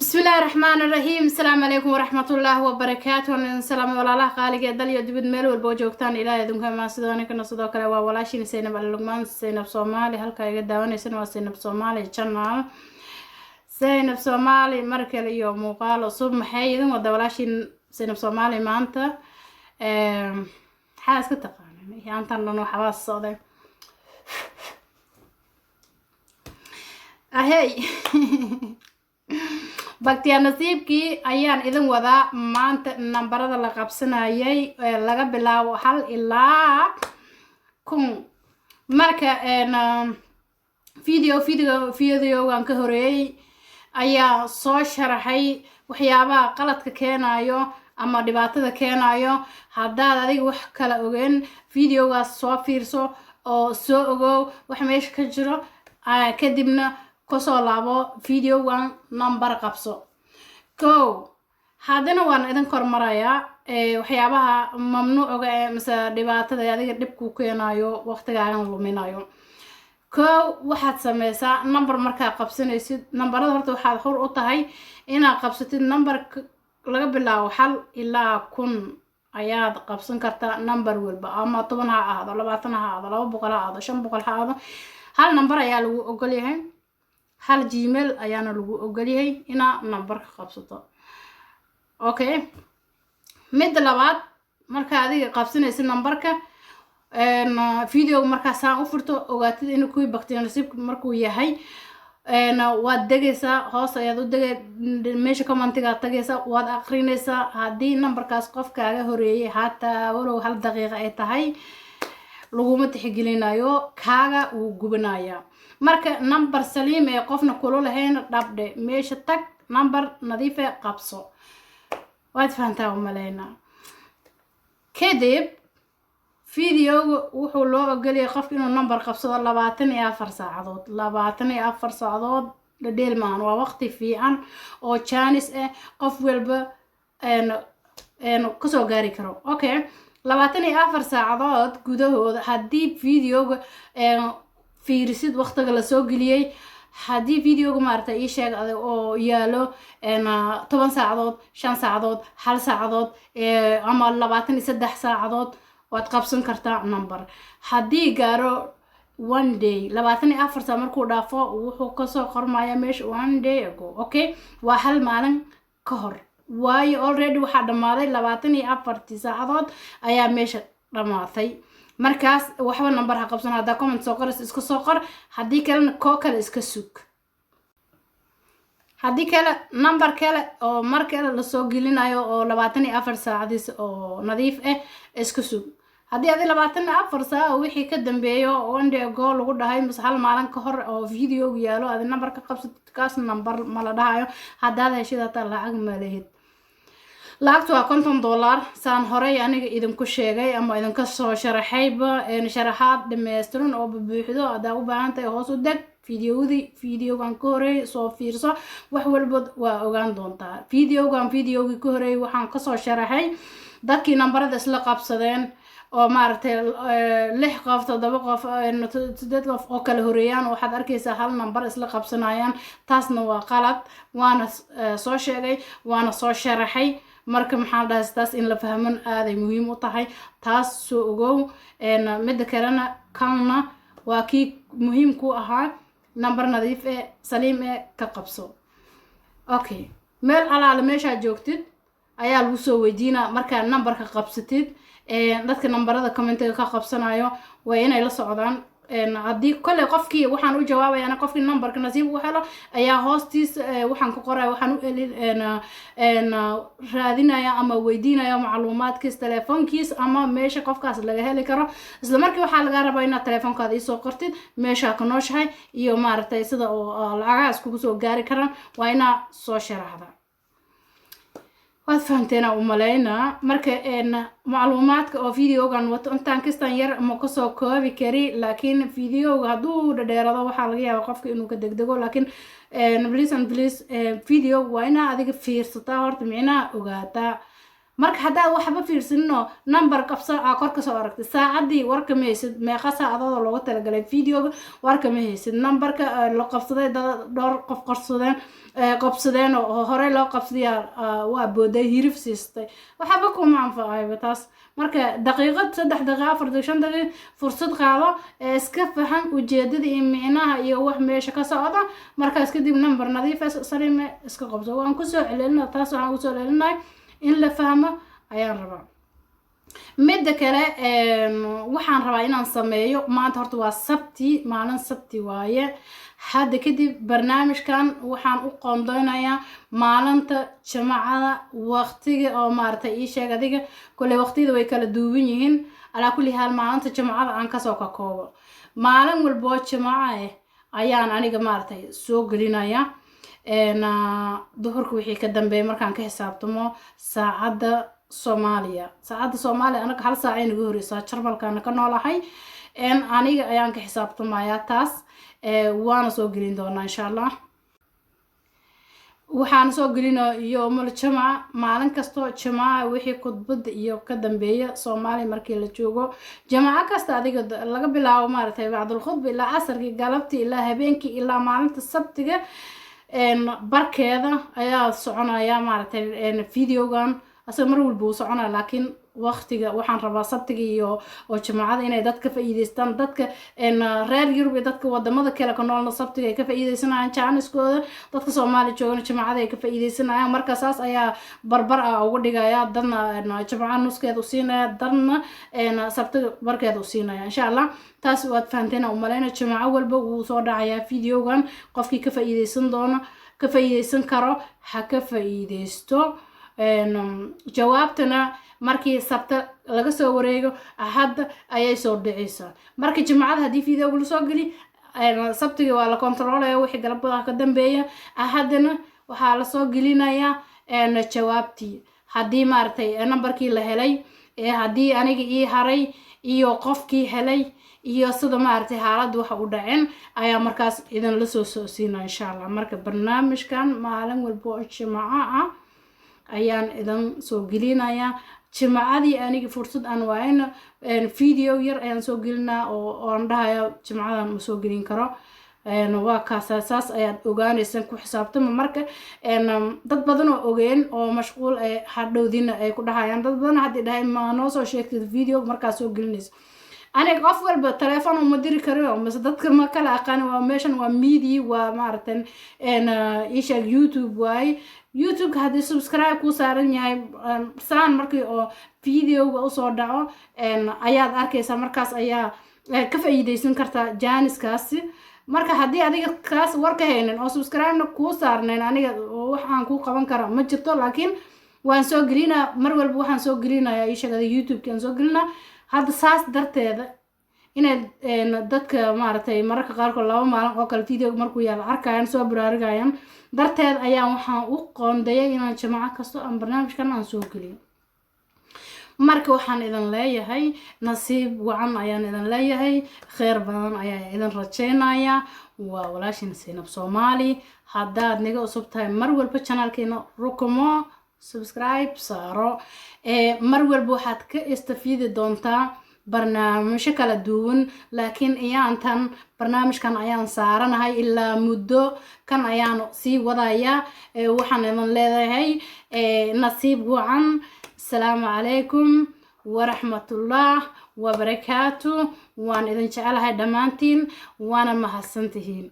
بسم الله الرحمن الرحيم. السلام عليكم ورحمة الله وبركاته. السلام ولا الله قالي قدل يدبد ميل والبوجوكتان إلى يدهم كما سدوني كنا صدق كلا ولا شيء سينب اللقمان سينب صومالي هل كاي قدواني سنوا سينب صومالي channel سينب صومالي مركل يوم وقال صوب محيد وده ولا شيء سينب صومالي ما أنت حاس كتقاني يعني أنت لانه حواس صادق أهي bagtiya nasiibkii ayaan idin wadaa maanta nambarada la qabsanayay laga bilaabo 1 ilaa 10 marka videogan ka horeeyay ayaa soo sharaxay waxyaabaha qaladka keenayo ama dhibaatada keenayo haddaad adiga wax kala ogeyn videogaas soo fiirso oo soo ogow wax meesha ka jiro kadibna kasoo laabo videogan number qabso ko hadana waan idin kormaraya waxyaabaha mamnuuca ah mise dhibaatada adiga dib ku keenayo waqtigaagan luminayo ko waxaad sameysaa number marka qabsanaysid numberada horta waxaad xor u tahay inaad qabsatid number laga bilaabo 1 ilaa 10 ayaad qabsan kartaa number walba ama 10 ha ahaado 20 ha ahaado 200 ha ahaado 500 ha ahaado hal number ayaa lagu ogol yahay hal gmail ayaana lagu ogol yahay ina number ka qabsato okay mid labaad marka adiga qabsanaysid numberka video marka saan u furto ogaatid in ku bagtiyo nasiibka markuu yahay waad degaysaa hoos ayaad u degay meesha commentiga tagaysaa waad aqrinaysaa hadii numberkaas qofkaaga horeeyay hataa walow hal daqiiqo ay tahay laguma tixgelinayo kaaga uu gubanaya marka number saliim ee qofna kula lahayn dhabde meesha tag number nadiif ah qabso waad fahantaa umaleena kadib video wuxuu loo ogoliyay qof inuu number qabsado 24 saacadood 24 saacadood dheel maan waa waqti fiican oo chance ah qof walba kasoo gaari karo okay 24 saacadood gudahooda hadii videoga fiirisid waqtiga la soo geliyay hadii videoga maarta ii sheeg oo yaalo 10 saacadood 5 saacadood 1 saacadood ama 23 saacadood waad qabsan kartaa number hadii gaaro 1 day 24 saac markuu dhaafo wuxuu ka soo qormaya meesha 1 day ago okay waa hal maalin ka hor waayo already waxa dhamaaday 24 saacadood ayaa meesha dhamaatay markaas waxba number ha qabsan hada comment soo qor iska soo qor hadii kale ko kale iska sug hadii kale number kale oo markale la soo gelinayo oo 24 saacadis oo nadiif ah iska sug hadii aad 24 saac wixii ka dambeeyo one day ago lagu dhahay mas hal maalin ka hor oo video yaalo aad number ka qabsatid kaas number ma la dhahayo hadaad heshida lacag ma leeyahay lacagtu waa $50 saan horey aniga idinku sheegay ama idinka soo sharaxayba sharaxaad dhameystiran oo buuxdo aad u baahan tahay hoos u deg videogan ka horeey soo fiirso wax walba waa ogaan doontaa videogi ka horeey waxaan ka soo sharaxay dadkii numberada isla qabsadeen oo maartay 6 qof 7 qof 8 qof oo kala horeeyaan waxaad arkaysaa hal number isla qabsanayaan taasna waa qalad waana soo sheegay waana soo sharaxay marka maxaan dhahaystaa in la fahmo aaday muhiim u tahay taas soo ogow mid kalena kana waa kii muhiim ku ahaa number nadiif ah saliim ah ka qabso okay meel alaala meesha joogtid ayaa lagu soo weydiinaa marka numberka qabsatid dadka numberada commentiga ka qabsanayo way inay la socdaan hadii kale qofkii waxaan u jawaabayana qofkii numberka nasiib u helo ayaa hoostiis waxaan ku qoray waxaan u raadinaya ama weydiinaya macluumaadkiis telefoonkiis ama meesha qofkaas laga heli karo isla markii waxa laga rabaa inaad telefoonkaada ii soo qortid meesha ka nooshahay iyo maartay sida oo lacagaas kugu soo gaari karaan waa ina soo sharaxda waad fahanteena umaleena marka macluumaadka oo videogan wato intaan kastan yar ma ka soo koobi kari laakiin videoga haduu dheeraado waxa laga yaabaa qofka inuu ka degdego laakiin please video waa ina adiga fiirsataa horta micnaha ogaataa marka haddaad waxba fiirsanino number qabso aa kor ka soo aragtay saacadii warka ma haysid meeqa saacadood looga talagalay videoga warka ma haysid numberka la qabsaday dhowr qof qabsadeen oo hore loo qabsaday waa booday hirif siistay waxba kuma anfacayba taas marka daqiiqad 3 daqiiqo 4 daqiiqo 5 daqiiqo fursad qaado iska faham ujeedada iyo micnaha iyo wax meesha ka socda markaas kadib number nadiif ah sariime iska qabso waan ku soo celinaa taas waxaan ku soo celinaa in la fahmo ayaan rabaa midda kale waxaan rabaa inaan sameeyo maanta horta waa sabti maalin sabti waaye hadda kadib barnaamijkan waxaan u qoondeynayaa maalinta jimcada waqtiga oo maartay ii sheeg adiga kule waqtiyada way kala duwan yihiin ala kulli hal maalinta jimcada aan ka soo koobo maalin walba jimca ayaan aniga maartay soo gelinayaa duhurka wixii ka dambeeyay markaan ka xisaabtamo saacada Soomaaliya anaga hal saac ay nagu horeysaa Jarmalkana ka noolahay aniga ayaan ka xisaabtamayaa taas waana soo gelin doonaa insha Allah waxaan soo gelino yoomul jimca maalin kasto jimca wixii khudbada iyo ka dambeeya Soomaali markii la joogo jimca kasta adiga laga bilaabo maartay bacdul khudba ilaa asarkii galabtii ilaa habeenkii ilaa maalinta sabtiga barkeeda ayaa soconaya maartay videogan asal mar walba uu soconaa laakiin waqtiga waxaan rabaa sabtiga iyo oo jimcada inay dadka faa'iideystaan dadka reer Yurub iyo dadka wadamada kale ka noolna sabtiga ay ka faa'iideysanayaan jaaniskooda dadka Soomaali joogana jimcada ay ka faa'iideysanayaan marka saas ayaa barbar ugu dhigaya dadna jimcada nuskeeda u siinaya dadna sabtiga barkeeda u siinaya insha Allah taas waad fahanteen oo maleena jimca walba uu soo dhacaya videogan qofkii ka faa'iideysan doono ka faa'iideysan karo ha ka faa'iideysto jawaabtana markii sabta laga soo wareego ahad ayay soo dhicaysaa markii jimcada hadii video la soo gali sabtiga waa la controlaya wixii galabada ka dambeeya ahadna waxa la soo gelinayaa jawaabtii hadii maartay numberkii la helay hadii aniga ii haray iyo qofkii helay iyo sida maartay xaaladu waxa u dhaceen ayaa markaas idin la soo siinaa insha Allah marka barnaamijkan maalin walba jimca ayaan idan soo gelinayaa jimcadii aniga fursad aan waayna video yar ayaan soo gelinaa oo aan dhahayo jimcadan ma soo gelin karo waa kaasaas ayaad ogaanaysan ku xisaabtama marka dad badan oo ogeen oo mashquul ay hadhowdina ay ku dhahayaan dad badan hadii dhahay ma noo soo sheegtay video markaa soo gelinaysa aniga qof walba telefoon uma diri karo mise dadka ma kala aqaan waa meeshan waa media waa maartan isha YouTube waay YouTube hadii subscribe ku saaran yahay saan markii oo videoga u soo dhaco ayaad arkaysaa markaas ayaa ka faa'iideysan kartaa jaaniskaasi marka hadii adiga kaas warka haynin oo subscribe ku saarneen aniga wax aan ku qaban karo ma jirto laakiin waan soo gelinaa mar walba waxaan soo gelinayaa isha YouTube kan soo gelinaa hadda saas darteeda inay dadka maartay mararka qaar ko laba maalin oo kale video markuu yaala arkayaan soo baraarigayaan darteed ayaa waxaan u qoondeeyay inaan jimca kasto aan barnaamijkan aan soo geliyo marka waxaan idin leeyahay nasiib wacan ayaan idin leeyahay khayr badan ayaa idin rajeynaya waa walaashin Zainab Soomaali haddaad niga cusub tahay mar walba channelkeena rukumo subscribe saaro mar walba waxaad ka istafiidi doontaa barnaamijyo kala duwan laakiin iyaantan barnaamijkan ayaan saaranahay ilaa muddo kan ayaan sii wadaya waxaan idin leedahay nasiib wacan السلام عليكم ورحمة الله وبركاته وان إذن شعلها دمانتين وانا محسنتهين